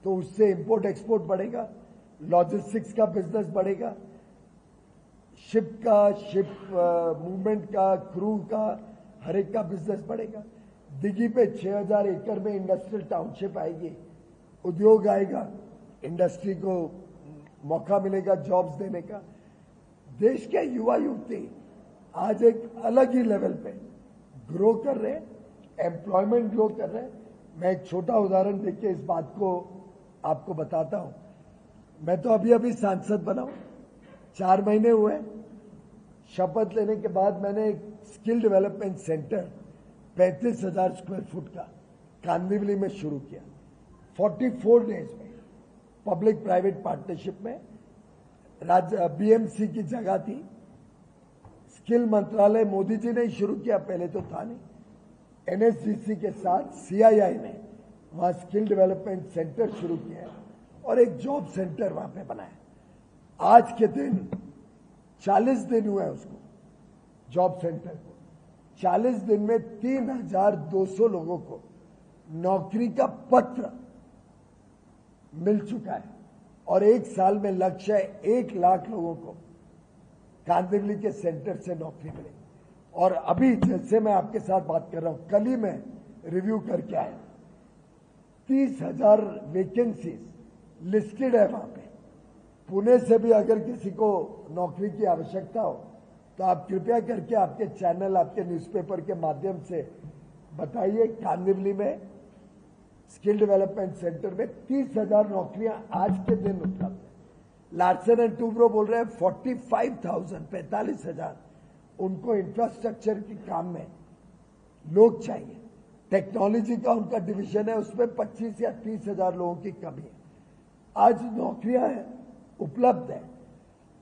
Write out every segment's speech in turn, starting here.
तो उससे import export बढ़ेगा, लॉजिस्टिक्स का बिजनेस बढ़ेगा, शिप मूवमेंट का, क्रू का, हर एक का बिजनेस बढ़ेगा। दिघी पे 6000 एकड़ में इंडस्ट्रियल टाउनशिप आएगी, उद्योग आएगा, इंडस्ट्री को मौका मिलेगा जॉब्स देने का। देश के युवा युवती आज एक अलग ही लेवल पे ग्रो कर रहे हैं, एम्प्लॉयमेंट ग्रो कर रहे हैं। मैं एक छोटा उदाहरण देके इस बात को आपको बताता हूं। मैं तो अभी सांसद बना हूं, 4 महीने हुए। शपथ लेने के बाद मैंने एक skill development centre 35,000 square foot का कांदिवली में शुरू किया। 44 डेज में पब्लिक प्राइवेट पार्टनरशिप में बीएमसी की जगह थी। स्किल मंत्रालय मोदी जी ने ही शुरू किया, पहले तो था नहीं। एनएसडीसी के साथ सीआईआई ने वहां स्किल डेवलपमेंट सेंटर शुरू किया और एक जॉब सेंटर वहां पे बनाया। आज के दिन 40 दिन हुए उसको, जॉब सेंटर को। 40 दिन में 3200 लोगों को नौकरी का पत्र मिल चुका है और 1 साल में लक्ष्य है 1 लाख लोगों को कांदिवली के सेंटर से नौकरी मिलेगी। और अभी जैसे मैं आपके साथ बात कर रहा हूं, कल ही मैं रिव्यू करके आया, 30,000 वैकेंसीज लिस्टेड है वहां पे। पुणे से भी अगर किसी को नौकरी की आवश्यकता हो तो आप कृपया करके आपके चैनल, आपके न्यूज़पेपर के माध्यम से बताइए। कांदिवली में स्किल डेवलपमेंट सेंटर में 30,000 नौकरियां आज के दिन उपलब्ध है। लार्सन एंड टूब्रो बोल रहे हैं 45,000 उनको इंफ्रास्ट्रक्चर के काम में लोग चाहिए। टेक्नोलॉजी का उनका डिवीजन है, उसमें 25 या 30,000 लोगों की कमी है। आज नौकरियां उपलब्ध है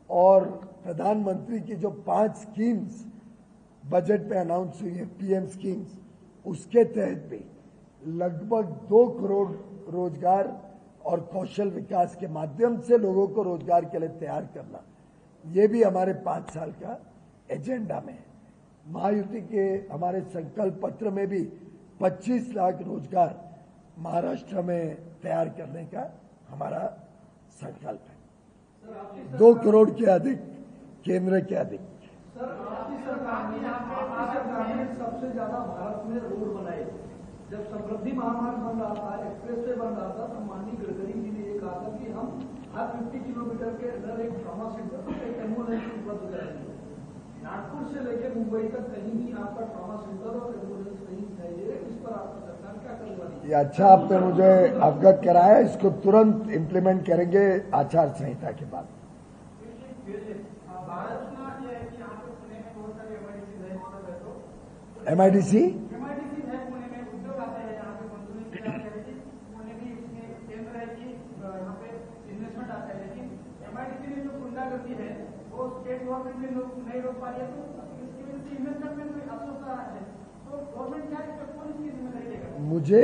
और प्रधानमंत्री की जो 5 स्कीम्स बजट में अनाउंस हुई है, पीएम स्कीम्स, उसके तहत भी लगभग 2 करोड़ रोजगार और कौशल विकास के माध्यम से लोगों को रोजगार के लिए तैयार करना, ये भी हमारे 5 साल का एजेंडा में है। महायुति के हमारे संकल्प पत्र में भी 25 लाख रोजगार महाराष्ट्र में तैयार करने का हमारा संकल्प है। 2 करोड़ के अधिक, केंद्र के अधिक। सर, आपकी सरकार ने सबसे ज्यादा भारत में रोड बनाए। जब समृद्धि महामार्ग बन रहा था, एक्सप्रेसवे बन रहा था, तो माननीय गडकरी जी ने ये कहा था कि हम हर 50 किलोमीटर के अंदर एक ट्रॉमा सेंटर, एक एम्बुलेंस उपलब्ध कराएंगे। नागपुर से लेकर मुंबई तक कहीं भी आपका ट्रॉमा सेंटर और एम्बुलेंस नहीं चाहिए। इस पर आपकी सरकार क्या करने वाली है? ये अच्छा आपने मुझे अवगत कराया, इसको तुरंत इम्प्लीमेंट करेंगे आचार संहिता के बाद। एमआईडीसी स्टेट गवर्नमेंट में लोग नहीं रोक पा रही है, तो इसकी वजह से इन्वेस्टमेंट में अफसोस आ रहा है। तो गवर्नमेंट क्या कौन इसकी जिम्मेदारी लेगा? मुझे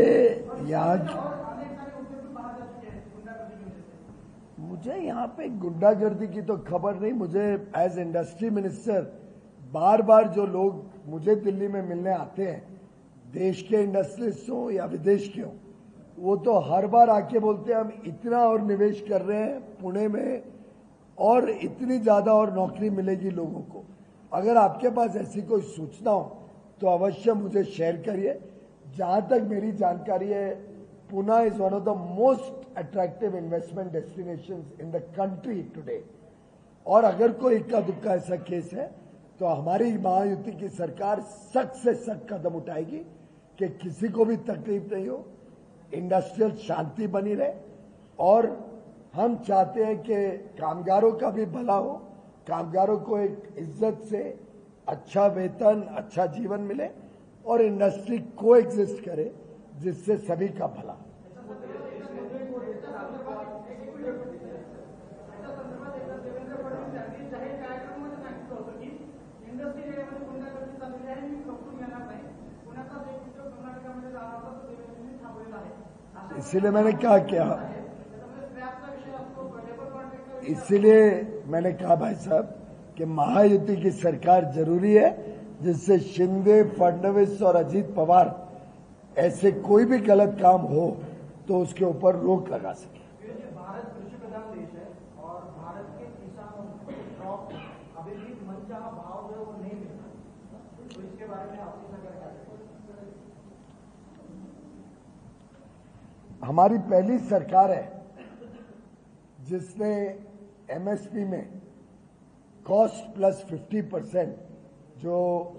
याद, और अनेक सारे उद्योग भी बाहर जा चुके हैं गुंडागर्दी की वजह से। मुझे यहाँ पे गुंडागर्दी की तो खबर नहीं। मुझे एज इंडस्ट्री मिनिस्टर बार बार जो लोग मुझे दिल्ली में मिलने आते हैं, देश के इंडस्ट्रियलिस्ट हो या विदेश के हो, वो तो हर बार आके बोलते हैं हम इतना और निवेश कर रहे हैं पुणे में और इतनी ज्यादा और नौकरी मिलेगी लोगों को। अगर आपके पास ऐसी कोई सूचना हो तो अवश्य मुझे शेयर करिए। जहां तक मेरी जानकारी है, Pune is one of the most attractive investment destinations in the country today. और अगर कोई इक्का दुक्का ऐसा केस है तो हमारी महायुति की सरकार सख्त से सख्त कदम उठाएगी कि किसी को भी तकलीफ नहीं हो, इंडस्ट्रियल शांति बनी रहे। और हम चाहते हैं कि कामगारों का भी भला हो, कामगारों को एक इज्जत से अच्छा वेतन, अच्छा जीवन मिले और इंडस्ट्री को एग्जिस्ट करे जिससे सभी का भला। इसीलिए मैंने क्या किया, इसीलिए मैंने कहा भाई साहब कि महायुति की सरकार जरूरी है, जिससे शिंदे, फडणवीस और अजीत पवार ऐसे कोई भी गलत काम हो तो उसके ऊपर रोक लगा सके। भारत कृषि प्रधान देश है और भारत के किसानों को क्रॉप अभी भी मनचाहा भाव जो है वो नहीं मिलता, तो इसके बारे में आपकी सरकार क्या करेगी? हमारी पहली सरकार है जिसने एमएसपी में कॉस्ट प्लस 50% जो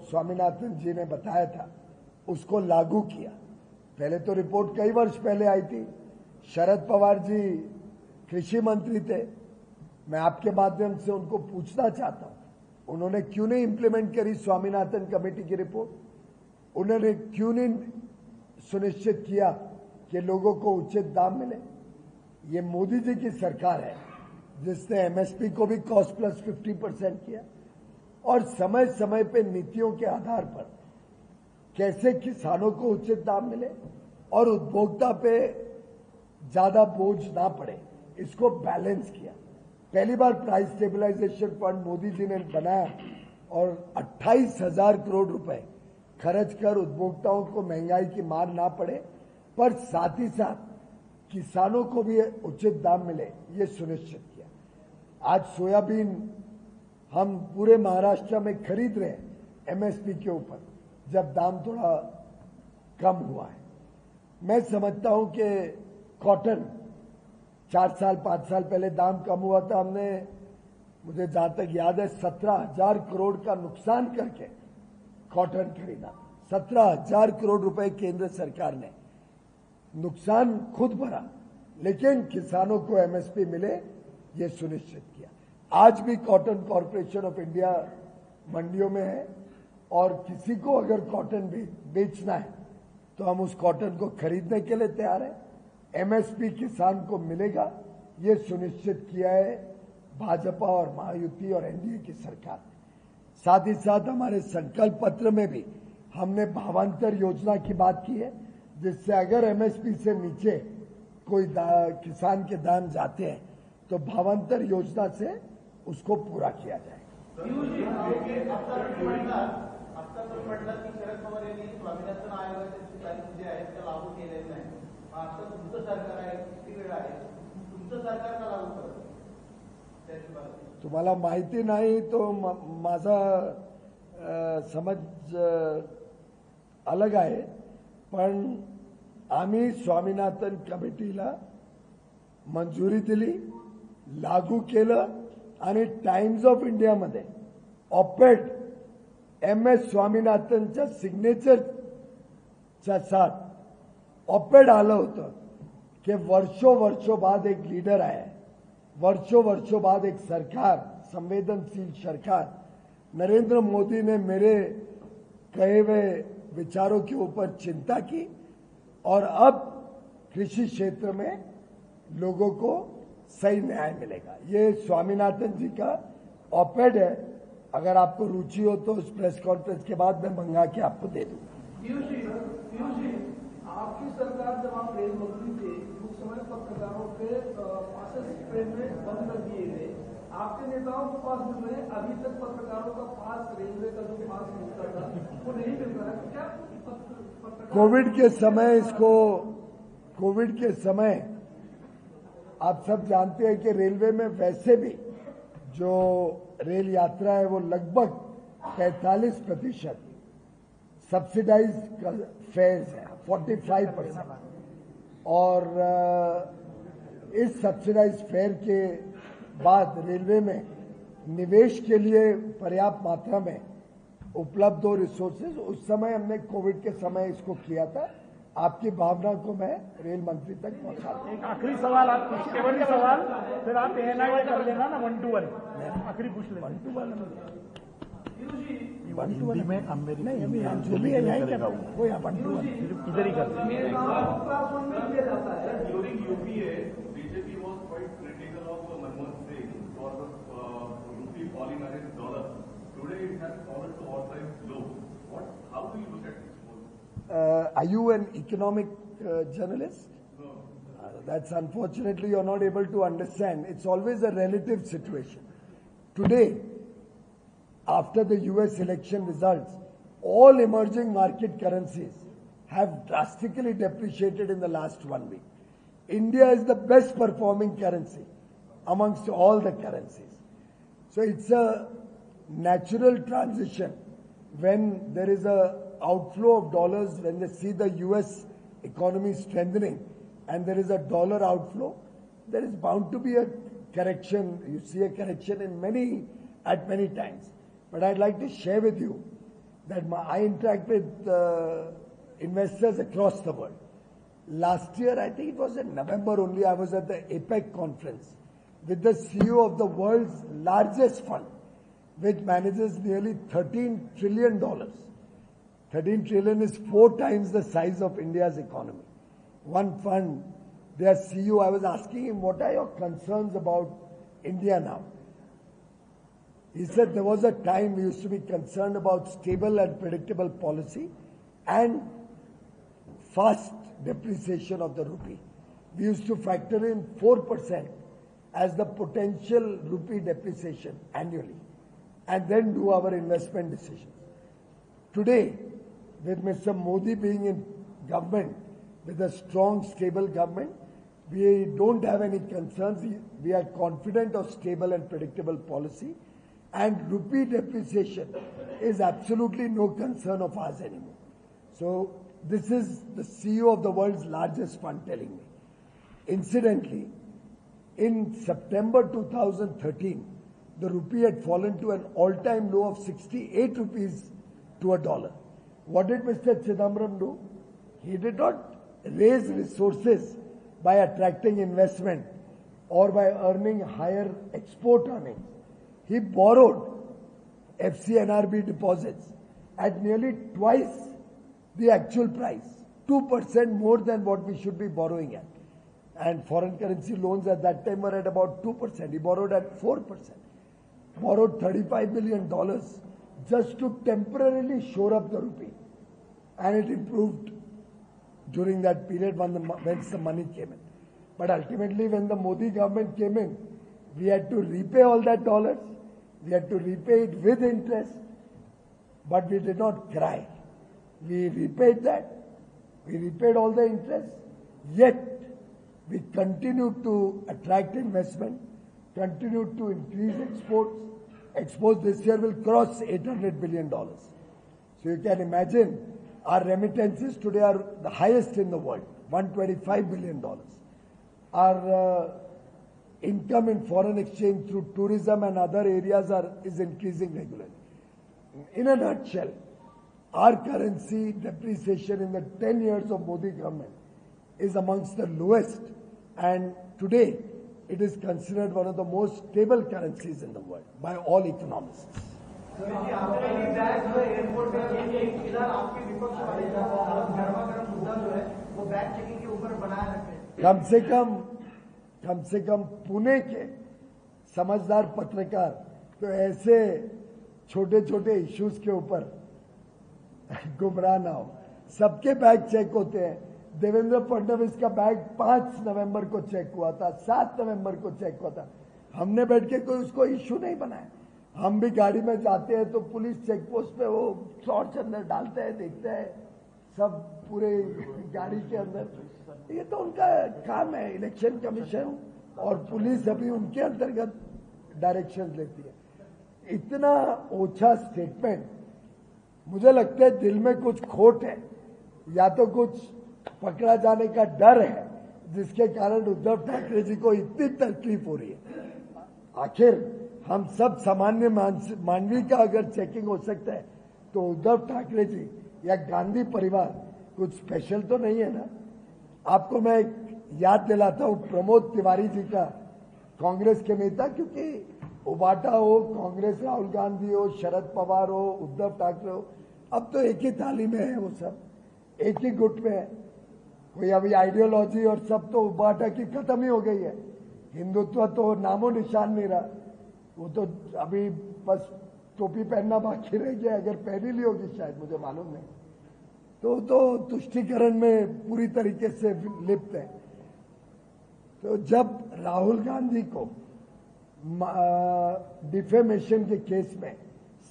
स्वामीनाथन जी ने बताया था उसको लागू किया। पहले तो रिपोर्ट कई वर्ष पहले आई थी, शरद पवार जी कृषि मंत्री थे, मैं आपके माध्यम से उनको पूछना चाहता हूं उन्होंने क्यों नहीं इंप्लीमेंट करी स्वामीनाथन कमेटी की रिपोर्ट? उन्होंने क्यों नहीं सुनिश्चित किया कि लोगों को उचित दाम मिले? ये मोदी जी की सरकार है जिसने एमएसपी को भी कॉस्ट प्लस 50% किया और समय समय पे नीतियों के आधार पर कैसे किसानों को उचित दाम मिले और उपभोक्ता पे ज्यादा बोझ ना पड़े, इसको बैलेंस किया। पहली बार price stabilization fund Modi ji ने बनाया और 28,000 करोड़ रुपए खर्च कर उपभोक्ताओं को महंगाई की मार ना पड़े, पर साथ ही साथ किसानों को भी उचित दाम मिले, ये सुनिश्चित किया। आज सोयाबीन हम पूरे महाराष्ट्र में खरीद रहे हैं एमएसपी के ऊपर, जब दाम थोड़ा कम हुआ है। मैं समझता हूं कि कॉटन 4 साल 5 साल पहले दाम कम हुआ था, हमने मुझे जहां तक याद है 17,000 करोड़ का नुकसान करके कॉटन खरीदा। 17,000 करोड़ रुपए केंद्र सरकार ने नुकसान खुद भरा, लेकिन किसानों को एमएसपी मिले ये सुनिश्चित किया। आज भी कॉटन कॉरपोरेशन ऑफ इंडिया मंडियों में है और किसी को अगर कॉटन बेचना है तो हम उस कॉटन को खरीदने के लिए तैयार हैं। एमएसपी किसान को मिलेगा ये सुनिश्चित किया है भाजपा और महायुति और एनडीए की सरकार ने। साथ ही साथ हमारे संकल्प पत्र में भी हमने भावांतर योजना की बात की है, जिससे अगर एमएसपी से नीचे कोई किसान के दाम जाते हैं तो भावांतर योजना से उसको पूरा किया जाए। म्हटलं की शरद पवार यांनी स्वामीनाथन आयोगाचे तारीख जे आहेत त्या लागू केलेले नाही। आता तुमचं सरकार आहे, किती वेळ आहे, तुमचं सरकार का लागू करत? तुम्हाला माहिती नाही तो माझा समज अलग आहे, पण आम्ही स्वामीनाथन कमिटीला मंजुरी दिली, लागू केलं आणि टाइम्स ऑफ इंडियामध्ये ऑपेड MS स्वामीनाथनच्या सिग्नेचरच्या साथ ऑपेड आलं होतं कि वर्षों बाद एक लीडर आया है, वर्षों बाद एक सरकार, संवेदनशील सरकार, नरेंद्र मोदी ने मेरे कहे हुए विचारों के ऊपर चिंता की और अब कृषि क्षेत्र में लोगों को सही न्याय मिलेगा। ये स्वामीनाथन जी का ऑपेड है, अगर आपको रुचि हो तो उस प्रेस कॉन्फ्रेंस के बाद मैं मंगा के आपको दे दूंगा। आपकी सरकार जब आप रेल मंत्री थे उस समय पत्रकारों के पासेस ट्रेन में बंद कर दिए गए, आपके नेताओं को पास मिल रहे हैं, अभी तक पत्रकारों का पास, रेलवे का जो पास मिलता था वो नहीं मिल रहा है। क्या कोविड के समय आप सब जानते हैं कि रेलवे में वैसे भी जो रेल यात्रा है वो लगभग 45% सब्सिडाइज फेयर्स है, 45%, और इस सब्सिडाइज फेयर के बाद रेलवे में निवेश के लिए पर्याप्त मात्रा में उपलब्ध हो रिसोर्सेज। उस समय हमने कोविड के समय इसको किया था। आपकी भावना को मैं रेल मंत्री तक पहुंचा दूं। एक आखिरी सवाल, आप केवल सवाल, फिर आप एनआईए कर लेना ना 1 to 1, आखिरी पूछ लेना। 1 to 1 हिंदी में अमेरिकी नहीं, अभी हम जो भी एनआईए कर रहा हूँ वो यहाँ 1 to 1 इधर ही कर During UPA, BJP was quite critical of Manmohan Singh for the rupee falling against dollar. Today it has fallen to all-time low. How do you look at this? Are you an economic journalist? No. That's unfortunately you're not able to understand. It's always a relative situation. Today, after the US election results, all emerging market currencies have drastically depreciated in the last 1 week. India is the best performing currency amongst all the currencies. So it's a natural transition when there is a outflow of dollars, when they see the US economy strengthening and there is a dollar outflow, there is bound to be a correction. You see a correction at many times. But I'd like to share with you that I interact with investors across the world. Last year, I think it was in November only, I was at the APEC conference with the CEO of the world's largest fund, which manages nearly $13 trillion. 13 trillion is 4 times the size of India's economy. One fund, their CEO, I was asking him, what are your concerns about India now? He said there was a time we used to be concerned about stable and predictable policy and fast depreciation of the rupee. We used to factor in 4% as the potential rupee depreciation annually and then do our investment decisions. Today, with Mr. Modi being in government, with a strong, stable government, we don't have any concerns. We are confident of stable and predictable policy, and rupee depreciation is absolutely no concern of ours anymore. So this is the CEO of the world's largest fund telling me. Incidentally, in September 2013, the rupee had fallen to an all-time low of 68 rupees to a dollar. What did Mr. Chidambaram do? He did not raise resources by attracting investment or by earning higher export earnings. He borrowed FCNRB deposits at nearly twice the actual price, 2% more than what we should be borrowing at. And foreign currency loans at that time were at about 2%. He borrowed at 4%. Borrowed $35 billion just to temporarily shore up the rupee. And it improved during that period when the money came in. But ultimately, when the Modi government came in, we had to repay all that dollars. We had to repay it with interest. But we did not cry. We repaid that. We repaid all the interest. Yet, we continued to attract investment, continued to increase exports. Exports this year will cross $800 billion. So you can imagine our remittances today are the highest in the world, $125 billion. Our income in foreign exchange through tourism and other areas is increasing regularly. In a nutshell, our currency depreciation in the 10 years of Modi government is amongst the lowest, and today it is considered one of the most stable currencies in the world by all economists. Airport में फिलहाल आपके विपक्ष वाले गर्मा-गर्म मुद्दा जो है वो bag checking के ऊपर बनाए रखे हैं। कम से कम पुणे के समझदार पत्रकार तो ऐसे छोटे छोटे इश्यूज के ऊपर गुमराह ना हो। सबके बैग चेक होते हैं। देवेंद्र फडणवीस का बैग 5 नवंबर को चेक हुआ था, 7 नवंबर को चेक हुआ था। हमने बैठ के कोई उसको इश्यू नहीं बनाया। हम भी गाड़ी में जाते हैं तो पुलिस चेक पोस्ट पे वो टॉर्च अंदर डालते हैं, देखते हैं सब पूरे गाड़ी के अंदर। ये तो उनका काम है। इलेक्शन कमीशन और पुलिस अभी उनके अंतर्गत डायरेक्शन लेती है। इतना ओछा स्टेटमेंट, मुझे लगता है दिल में कुछ खोट है, या तो कुछ पकड़ा जाने का डर है जिसके कारण उद्धव ठाकरे जी को इतनी तकलीफ हो रही है। आखिर हम सब सामान्य मानवी का अगर चेकिंग हो सकता है तो उद्धव ठाकरे जी या गांधी परिवार कुछ स्पेशल तो नहीं है ना। आपको मैं याद दिलाता हूं प्रमोद तिवारी जी का, कांग्रेस के नेता, क्योंकि उबाटा हो, कांग्रेस राहुल गांधी हो, शरद पवार हो, उद्धव ठाकरे हो, अब तो एक ही थाली में है, वो सब एक ही गुट में है। कोई अभी आइडियोलॉजी और सब तो उबाटा की खत्म ही हो गई है। हिंदुत्व तो नामो निशान नहीं रहा। वो तो अभी बस टोपी पहनना बाकी रह गया, अगर पहनी ली होगी शायद, मुझे मालूम नहीं। तो तुष्टीकरण में पूरी तरीके से लिप्त है। तो जब राहुल गांधी को डिफेमेशन के केस में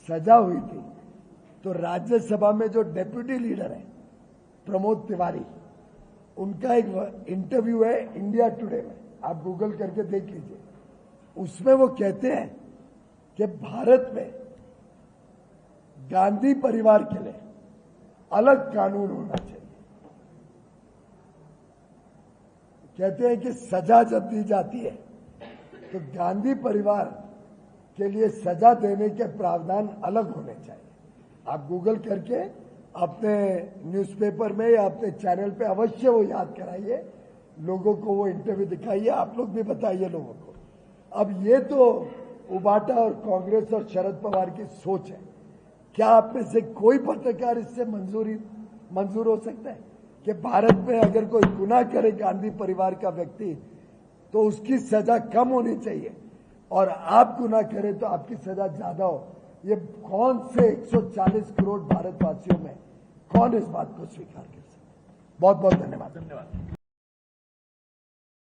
सजा हुई थी तो राज्यसभा में जो डेप्यूटी लीडर है प्रमोद तिवारी, उनका एक इंटरव्यू है इंडिया टुडे में, आप गूगल करके देख लीजिए। उसमें वो कहते हैं कि भारत में गांधी परिवार के लिए अलग कानून होना चाहिए। कहते हैं कि सजा जब दी जाती है तो गांधी परिवार के लिए सजा देने के प्रावधान अलग होने चाहिए। आप गूगल करके अपने न्यूज़पेपर में या अपने चैनल पे अवश्य वो याद कराइए, लोगों को वो इंटरव्यू दिखाइए, आप लोग भी बताइए लोगों को। अब ये तो उबाटा और कांग्रेस और शरद पवार की सोच है। क्या आप में से कोई पत्रकार इससे मंजूर हो सकता है कि भारत में अगर कोई गुनाह करे गांधी परिवार का व्यक्ति तो उसकी सजा कम होनी चाहिए और आप गुनाह करें तो आपकी सजा ज्यादा हो? ये कौन से 140 करोड़ भारतवासियों में कौन इस बात को स्वीकार कर सकता है? बहुत बहुत धन्यवाद।